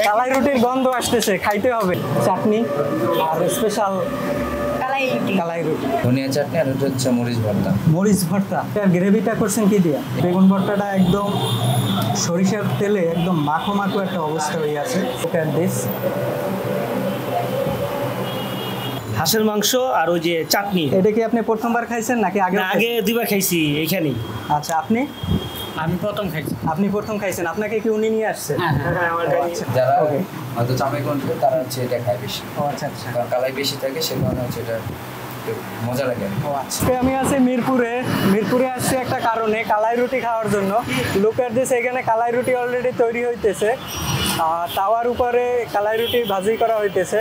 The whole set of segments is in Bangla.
কালাই রুটির গন্ধ আসতেছে, খাইতে হবে। চাটনি আর স্পেশাল কালাই রুটি, ধনিয়া চাটনি আর এটা হচ্ছে মরিচ ভর্তা। মরিচ ভর্তা। আর গ্রেভিটা করছেন কি দিয়া? বেগুন ভর্তাটা একদম সরিষার তেলে একদম মাখো মাখো একটা অবস্থা হয়ে আছে। হাঁসের মাংস আর ওই যে চাটনি। এটা কি আপনি প্রথমবার খাইছেন নাকি আগে? আগে দুইবার খাইছি এইখানেই। আচ্ছা, আপনি? আমি প্রথম খাইছি। আপনি প্রথম খাইছেন, আপনাকে কি উনি নিয়ে আসছেন? যারা হয়তো চাপাইগঞ্জ তারা হচ্ছে এটা খায় বেশি। ও আচ্ছা আচ্ছা, কারণ কালাই বেশি থাকে সে কারণে হচ্ছে এটা মজা লাগে। ও আচ্ছা। আমি আছি মিরপুরে আসছি একটা কারণে, কালাই রুটি খাওয়ার জন্য। লুক এট দিস, এখানে কালাই রুটি অলরেডি তৈরি হইতেছে, তাওয়ার উপরে কালাই রুটি ভাজি করা হইতেছে।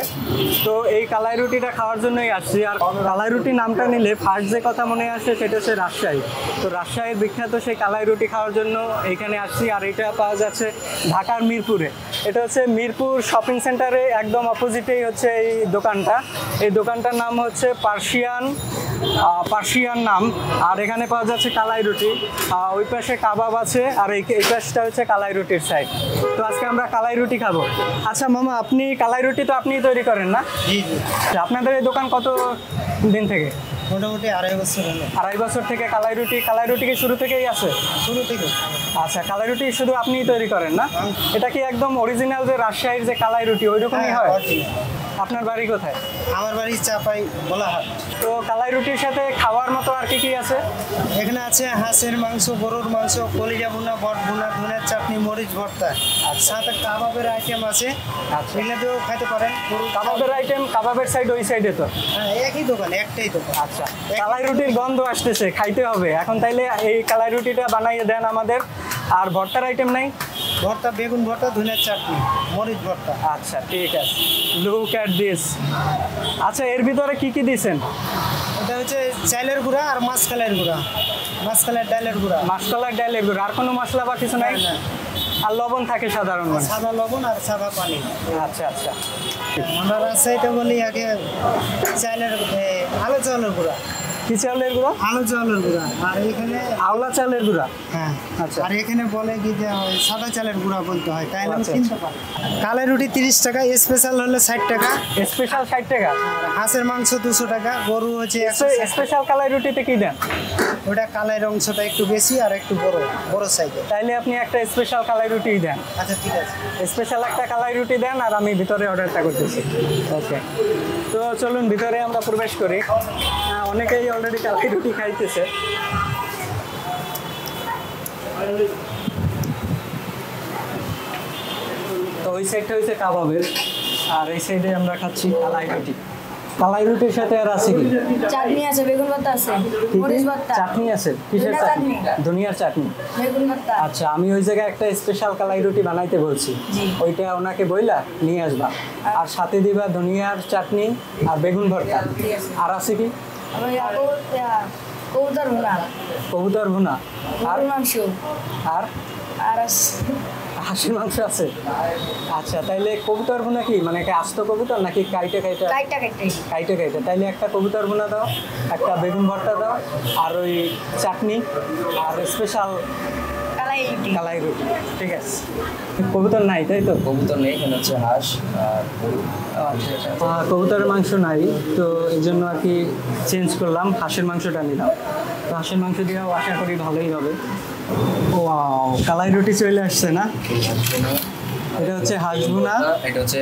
তো এই কালাই রুটিটা খাওয়ার জন্যই আসছি। আর কালাই রুটি নামটা নিলে ফার্স্ট যে কথা মনে আসে সেটা হচ্ছে রাজশাহী। তো রাজশাহীর বিখ্যাত সেই কালাই রুটি খাওয়ার জন্য এইখানে আসছি। আর এটা পাওয়া যাচ্ছে ঢাকার মিরপুরে। এটা হচ্ছে মিরপুর শপিং সেন্টারে একদম অপোজিটেই হচ্ছে এই দোকানটা। এই দোকানটার নাম হচ্ছে পার্সিয়ান নাম। আর এখানে পাওয়া যাচ্ছে কালাই রুটি, ওই পাশে কাবাব আছে, আর এই পাশটা হচ্ছে কালাই রুটির সাইড। তো আজকে আমরা কালাই রুটি খাবো। আচ্ছা মামা, আপনি কালাই রুটি তো আপনিই তৈরি করেন না? জি জি। আপনাদের এই দোকান কত দিন থেকে? মোটামুটি 2.5 বছর হলো। 2.5 বছর থেকে কালাই রুটি কি শুরু থেকেই আছে? শুরু থেকে। আচ্ছা, কালাই রুটি শুধু আপনিই তৈরি করেন না? এটা কি একদম অরিজিনাল যে রাজশাহীর যে কালাই রুটি ওইরকমই হয়? আপনার বাড়ি কোথায়? আমার বাড়ি চাপাই বলাহাট। তো কালাই রুটির সাথে খাওয়ার মতো আর কি কি আছে? এখানে আছে হাঁসের মাংস, গরুর মাংস, কলিজা ভুনা, বট ভুনা, ধনিয়ার চাটনি, মরিচ ভর্তা। আর সাথে কাবাবের আইটেম আছে। আচ্ছা, এগুলো খাইতে পারেন। কাবাবের আইটেম, কাবাবের সাইড ওই সাইডে তো? হ্যাঁ, একই দোকান, একটাই দোকান। আচ্ছা, কালাই রুটির গন্ধ আসতেছে, খাইতে হবে এখন। তাইলে এই কালাই রুটিটা বানাইয়ে দেন আমাদের। আর ভর্তার আইটেম নাই? ভর্তা, বেগুন ভর্তা, ধনিয়ার চাটনি, মরিচ ভর্তা। আচ্ছা ঠিক আছে, লুক এট দিস। আচ্ছা, এর ভিতরে কি কি দিয়েছেন? এটা হচ্ছে চালের গুঁড়া আর মাছকালের গুঁড়া, মাছকালের ডালের গুঁড়া। মাছকলার ডালের গুঁড়া, আর কোনো মশলা বা কিছু নাই? আর লবণ থাকে সাধারণ? সাদা লবণ আর সাদা পানি। আচ্ছা আচ্ছা। আমরা রাজশাহীতে বলি আগে চালের আলো চালের গুঁড়া। কি চাউলের গুঁড়া? আলো চালের গুঁড়া। আর এখানে আওলা চালের গুঁড়া। হ্যাঁ আচ্ছা। আর এখানে বলে কি যে সাদা চালের গুঁড়া বলতে হয়, তাই আমি চিনতে পারি। কালাই রুটি 30 টাকা, স্পেশাল হলে 60 টাকা। স্পেশাল 60 টাকা। হাঁসের মাংস 200 টাকা, গরু হচ্ছে স্পেশাল কালাই রুটিতে কি দেন? ওটা কালাইয়ের অংশটা একটু বেশি আর একটু বড় সাইজের। তাইলে আপনি একটা স্পেশাল কালাই রুটিই দেন। আচ্ছা ঠিক আছে, স্পেশাল একটা কালাই রুটি দেন, আর আমি ভিতরে অর্ডারটা করতেছি। ওকে, তো চলুন ভিতরে আমরা প্রবেশ করি। অনেকেই অলরেডি কালাই রুটি খাইতেছে। তো ওই সাইডটা হচ্ছে কাবাবের, আর এই সাইডে আমরা খাচ্ছি কালাই রুটি। কালাই রুটির সাথে আর আছে কি? চাটনি আছে, বেগুন ভর্তা আছে, মরিচ ভর্তা। চাটনি আছে? কিসের চাটনি? ধনিয়ার চাটনি, বেগুন ভর্তা। আচ্ছা, আমি ওই জায়গায় একটা স্পেশাল কালাই রুটি বানাইতে বলছি, ওইটা ওনাকে বইলা নিয়ে আসবা। আর সাথে দিবা ধনিয়ার চাটনি আর বেগুন ভর্তা। আর আছে কি? কবুতর ভুনা। কবুতর ভুনা আর মাংস আর আর হাঁসের মাংস আছে। আচ্ছা, তাইলে কবুতর ভুনা কি মানে আস্ত কবুতর নাকি কাইটে? তাইলে একটা কবুতর ভুনা দাও, একটা বেগুন ভর্তা দাও, আর ওই চাটনি আর স্পেশাল কালাই রুটি। ঠিক আছে, কবুতর নাই তাই তো? কবুতর নেই, এখানে হচ্ছে হাঁস আর গরু। কবুতরের মাংস নাই, তো এই জন্য আর কি চেঞ্জ করলাম, হাঁসের মাংসটা নিলাম। তো হাঁসের মাংস দিয়েও আশা করি ভালোই হবে। ওয়াও, কালাই রুটি চলে আসছে না? এটা হচ্ছে হাঁস ভুনা, এটা হচ্ছে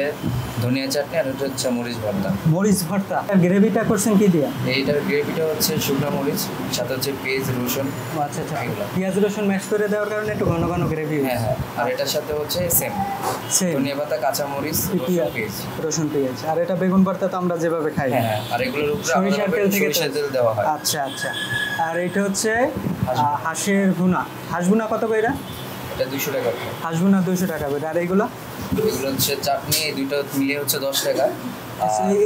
ধনিয়া চাটনি, আর এটা হচ্ছে মরিচ ভর্তা। মরিচ ভর্তা। গ্রেভিটা করছেন কি দিয়ে? এইটার গ্রেভিটা হচ্ছে শুকনো মরিচ, সাথে হচ্ছে পেঁয়াজ, রসুন। আচ্ছা আচ্ছা, পেঁয়াজ রসুন ম্যাশ করে দেওয়ার কারণে একটু ঘন ঘন গ্রেভি। হ্যাঁ হ্যাঁ। আর এটার সাথে হচ্ছে সেম ধনিয়া পাতা, কাঁচা মরিচ, রসুন পেঁয়াজ। আর এটা বেগুন ভর্তা তো আমরা যেভাবে খাই। হ্যাঁ, আর এগুলোর উপরে সরিষার তেল থেকে তেল দেওয়া হয়। আচ্ছা আচ্ছা। আর এটা হচ্ছে হাঁসের ভুনা। হাঁস ভুনা কত কইরা? এটা 200 টাকা। হাঁস ভুনা 200 টাকা করে। আর এইগুলো? এগুলো হচ্ছে চাটনি, এই দুটো মিলে হচ্ছে 10 টাকা।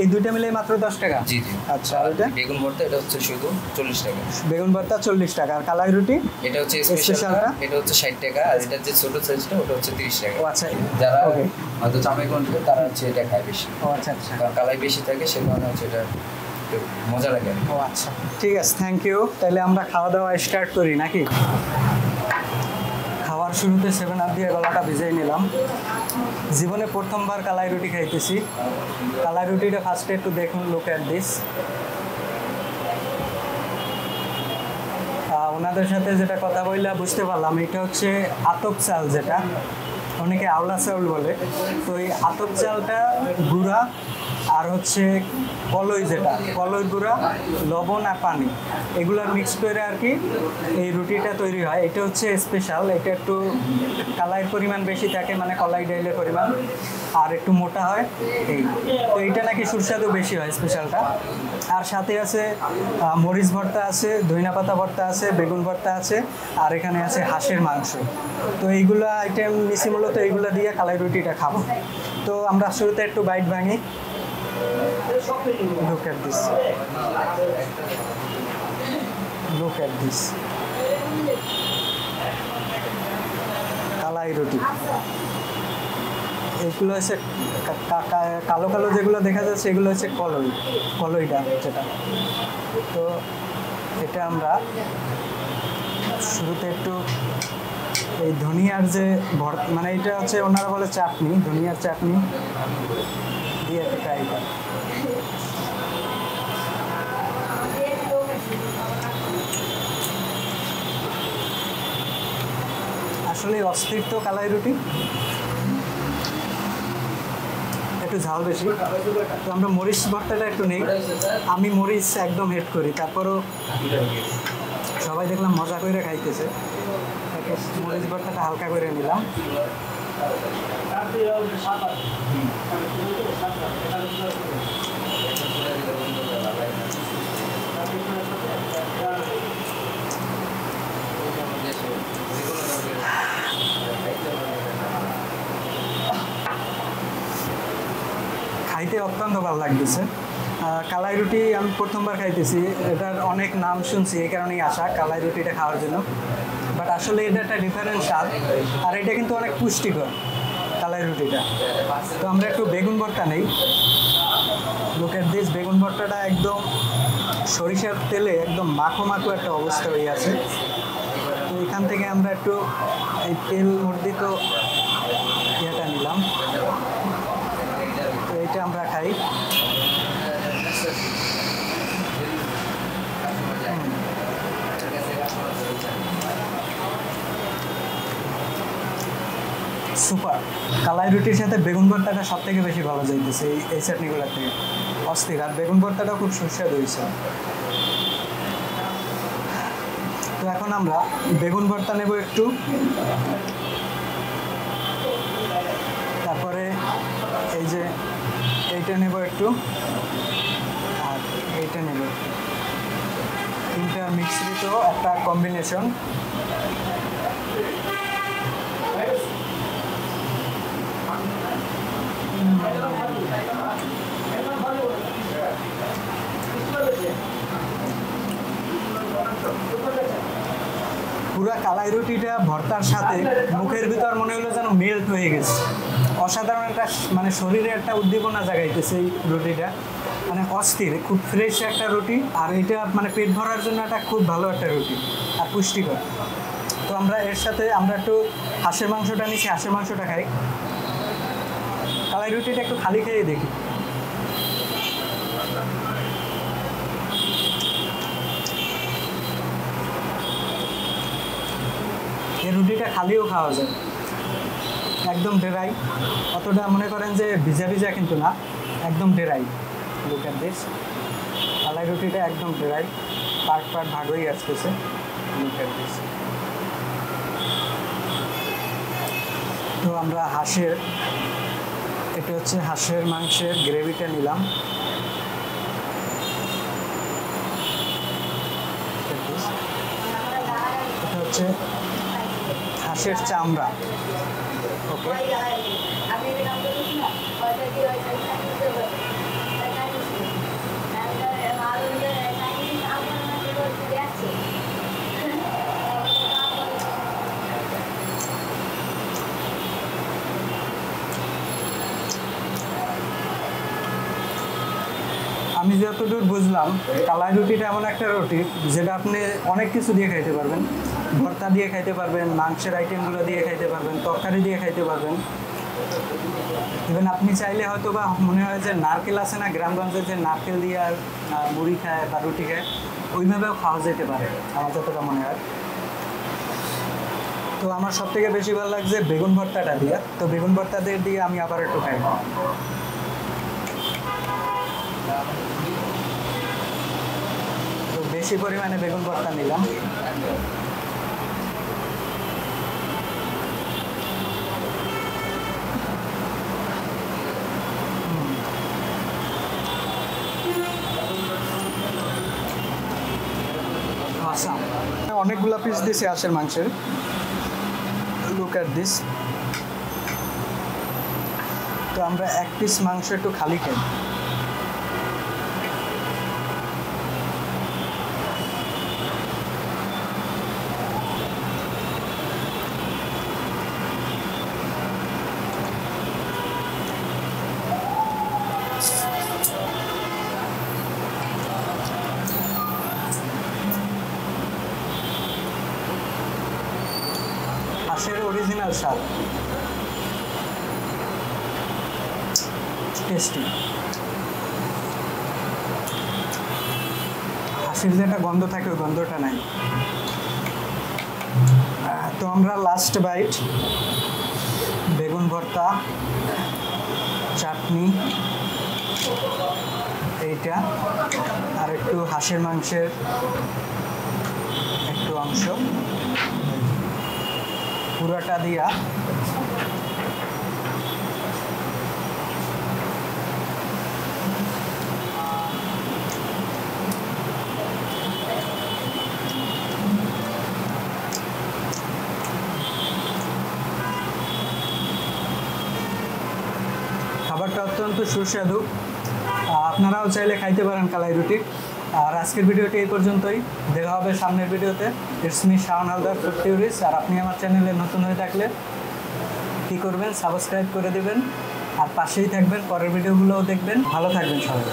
এই দুইটা মিলে মাত্র 10 টাকা? জি জি। আচ্ছা, আর এটা বেগুন ভর্তা, এটা হচ্ছে শুধু 40 টাকা। বেগুন ভর্তা 40 টাকা। আর কালাই রুটি? এটা হচ্ছে স্পেশালটা, এটা হচ্ছে 60 টাকা। আর এটা যে ছোট সাইজটা ওটা হচ্ছে 30 টাকা। ও আচ্ছা। যারা হয়তো চাপাইগঞ্জ তারা হচ্ছে এটা খায় বেশি। ও আচ্ছা আচ্ছা, কারণ কালাই বেশি থাকে সে কারণে হচ্ছে এটা মজা লাগে। ও আচ্ছা, ঠিক আছে, থ্যাংক ইউ। তাহলে আমরা খাওয়া দাওয়া স্টার্ট করি নাকি? খাওয়া খাওয়ার শুরুতে 7 আপ দিয়ে গলাটা ভিজিয়ে নিলাম। জীবনে প্রথমবার কালাই রুটি খাইতেছি। কালাই রুটিটা ফার্স্টে একটু দেখুন, লুক অ্যাট দিস। ওনাদের সাথে যেটা কথা বললে বুঝতে পারলাম, এটা হচ্ছে আতপ চাল, যেটা অনেকে আওলা চাউল বলে। তো এই আতপ চালটা গুঁড়া আর হচ্ছে কলই, যেটা কলই গুঁড়া, লবণ আর পানি এগুলো মিক্স করে আর কি এই রুটিটা তৈরি হয়। এটা হচ্ছে স্পেশাল, এটা একটু কালাইয়ের পরিমাণ বেশি থাকে, মানে কলাই ডাইলের পরিমাণ, আর একটু মোটা হয় এই। তো এইটা নাকি সুস্বাদু বেশি হয় স্পেশালটা। আর সাথে আছে মরিচ ভর্তা আছে, ধনিয়া পাতা ভর্তা আছে, বেগুন ভর্তা আছে, আর এখানে আছে হাঁসের মাংস। তো এইগুলো আইটেম নিচে মূলত এইগুলো দিয়ে কালাই রুটিটা খাবো। তো আমরা শুরুতে একটু বাইট ভাঙি। Look at this. Look at this. কালাই রুটি। এগুলো হচ্ছে কালো কালো যেগুলো দেখা যাচ্ছে, এগুলো হচ্ছে কলইটা যেটা। তো এটা আমরা শুরুতে একটু এই ধনিয়ার যে মানে এটা হচ্ছে ওনারা বলে চাটনি, ধনিয়ার চাটনি দিয়ে একটু ট্রাই করি। আসলে অস্থির তো কালাই রুটি, একটু ঝাল বেশি। তো আমরা মরিচ ভর্তাটা একটু নেই। আমি মরিচ একদম হেড করি, তারপরও সবাই দেখলাম মজা করে খাইতেছে। মরিচ ভর্তাটা হালকা করে নিলাম। খাইতে অত্যন্ত ভালো লাগতেছে। কালাই রুটি আমি প্রথমবার খাইতেছি, এটার অনেক নাম শুনছি, এই কারণেই আসা কালাই রুটিটা খাওয়ার জন্য। বাট আসলে এটা একটা ডিফারেন্ট স্বাদ, আর এটা কিন্তু অনেক পুষ্টিকর কালাই রুটিটা। তো আমরা একটু বেগুন ভর্তা নেই। লুক এট দিস, বেগুন ভর্তাটা একদম সরিষার তেলে একদম মাখো মাখো একটা অবস্থা হয়ে আছে। তো এখান থেকে আমরা একটু এই তেল মর্দিত ইয়েটা নিলাম। তো এটা আমরা খাই। সুপার। কালাই রুটির সাথে বেগুন ভর্তাটা সব থেকে বেশি ভালো যাইতেছে এই চাটনিগুলোর থেকে, অস্থির। আর বেগুন ভর্তাটাও খুব সুস্বাদু হয়েছে। তো এখন আমরা বেগুন ভর্তা নেব একটু, তারপরে এই যে এইটা নেব একটু, আর এইটা নেব একটু। তিনটা মিশ্রিত একটা কম্বিনেশন। পুরা কালাই রুটিটা ভর্তার সাথে মুখের ভিতর মনে হলো যেন মেল্ট হয়ে গেছে। অসাধারণ একটা মানে শরীরে একটা উদ্দীপনা জাগাইতেছে এই রুটিটা, মানে অস্থির, খুব ফ্রেশ একটা রুটি। আর এটা মানে পেট ভরার জন্য একটা খুব ভালো একটা রুটি আর পুষ্টিকর। তো আমরা এর সাথে আমরা একটু হাঁসের মাংসটা নিচ্ছি, হাঁসের মাংসটা খাই। কালাই রুটিটা একটু খালি খেয়ে দেখি। এই রুটিটা খালিও খাওয়া যায়, একদম ড্রাই, অতটা মনে করেন যে ভিজা ভিজা কিন্তু না, একদম ড্রাই। লুক এট দিস, কালাই রুটিটা একদম ড্রাই, পার্ট পার্ট ভাগ হয়ে আসতেছে। Look at this. তো আমরা হাঁসের, এটা হচ্ছে হাঁসের মাংসের গ্রেভিটা নিলাম। এটা হচ্ছে হাঁসের চামড়া। ওকে, আমি যতদূর বুঝলাম কালাই রুটিটা এমন একটা রুটি যেটা আপনি অনেক কিছু দিয়ে খাইতে পারবেন। ভর্তা দিয়ে খাইতে পারবেন, মাংসের আইটেমগুলো দিয়ে খাইতে পারবেন, তরকারি দিয়ে খাইতে পারবেন। ইভেন আপনি চাইলে হয়তো বা মনে হয় যে নারকেল আছে না, গ্রামগঞ্জে যে নারকেল দিয়ে আর মুড়ি খায় বা রুটি খায়, ওইভাবেও খাওয়া যেতে পারে আমার যতটা মনে হয়। তো আমার সব থেকে বেশি ভালো লাগছে বেগুন ভর্তাটা দিয়ে। তো বেগুন ভর্তা দিয়ে আমি আবার একটু খাই। তো বেশি পরিমাণে বেগুন ভর্তা নিলাম। অনেকগুলো পিস দিয়েছে হাঁসের মাংসের। Look at this. তো আমরা এক পিস মাংস একটু খালি খাই। হাঁসের অরিজিনাল স্বাদ, টেস্টি। হাঁসের যে একটা গন্ধ থাকে ওই গন্ধটা নাই। তো আমরা লাস্ট বাইট, বেগুন ভর্তা, চাটনি, এইটা আর একটু হাঁসের মাংসের একটু অংশ পুরোটা দিয়া খাবারটা অত্যন্ত সুস্বাদু। আপনারাও চাইলে খাইতে পারেন কালাই রুটি। আর আজকের ভিডিওটি এই পর্যন্তই। দেখা হবে সামনের ভিডিওতে। It's me Shaon Haldar food theorist. আর আপনি আমার চ্যানেলে নতুন হয়ে থাকলে কী করবেন, সাবস্ক্রাইব করে দেবেন আর পাশেই থাকবেন, পরের ভিডিওগুলোও দেখবেন। ভালো থাকবেন সবাই।